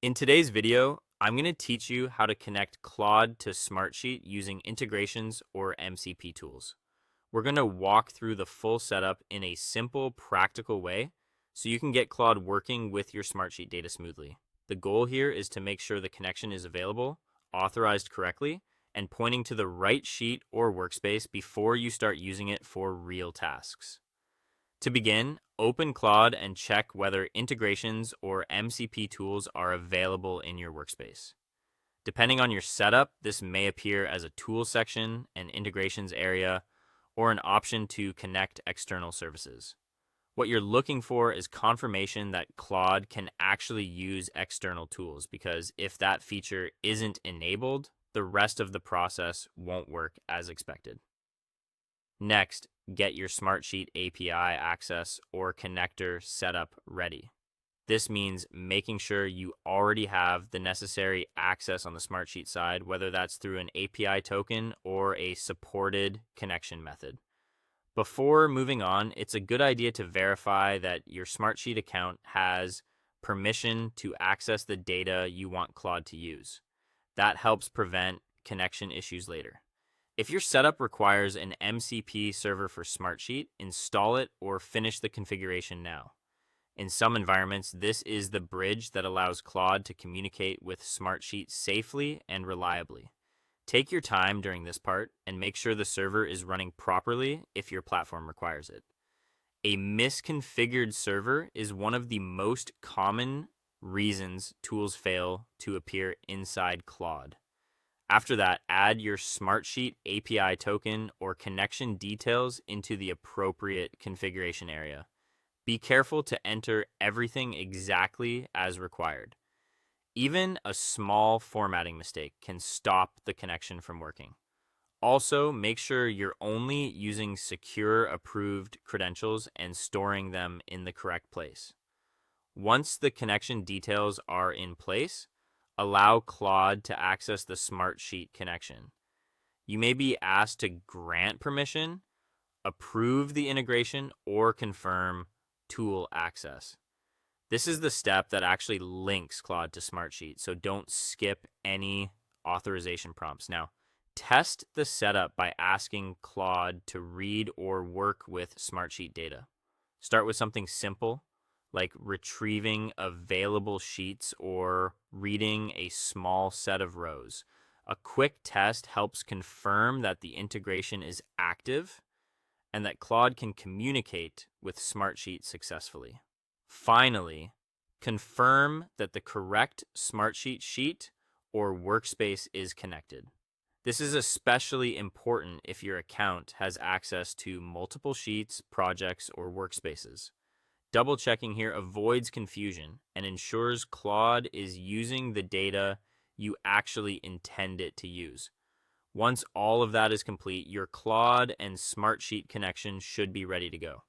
In today's video, I'm going to teach you how to connect Claude to Smartsheet using integrations or MCP tools. We're going to walk through the full setup in a simple, practical way so you can get Claude working with your Smartsheet data smoothly. The goal here is to make sure the connection is available, authorized correctly, and pointing to the right sheet or workspace before you start using it for real tasks. To begin, open Claude and check whether integrations or MCP tools are available in your workspace. Depending on your setup, this may appear as a tools section, an integrations area, or an option to connect external services. What you're looking for is confirmation that Claude can actually use external tools, because if that feature isn't enabled, the rest of the process won't work as expected. Next, get your Smartsheet API access or connector setup ready. This means making sure you already have the necessary access on the Smartsheet side, whether that's through an API token or a supported connection method. Before moving on, it's a good idea to verify that your Smartsheet account has permission to access the data you want Claude to use. That helps prevent connection issues later. If your setup requires an MCP server for Smartsheet, install it or finish the configuration now. In some environments, this is the bridge that allows Claude to communicate with Smartsheet safely and reliably. Take your time during this part and make sure the server is running properly if your platform requires it. A misconfigured server is one of the most common reasons tools fail to appear inside Claude. After that, add your Smartsheet API token or connection details into the appropriate configuration area. Be careful to enter everything exactly as required. Even a small formatting mistake can stop the connection from working. Also, make sure you're only using secure approved credentials and storing them in the correct place. Once the connection details are in place, allow Claude to access the Smartsheet connection. You may be asked to grant permission, approve the integration, or confirm tool access. This is the step that actually links Claude to Smartsheet, so don't skip any authorization prompts. Now, test the setup by asking Claude to read or work with Smartsheet data. Start with something simple, like retrieving available sheets or reading a small set of rows. A quick test helps confirm that the integration is active and that Claude can communicate with Smartsheet successfully. Finally, confirm that the correct Smartsheet sheet or workspace is connected. This is especially important if your account has access to multiple sheets, projects, or workspaces. Double checking here avoids confusion and ensures Claude is using the data you actually intend it to use. Once all of that is complete, your Claude and Smartsheet connection should be ready to go.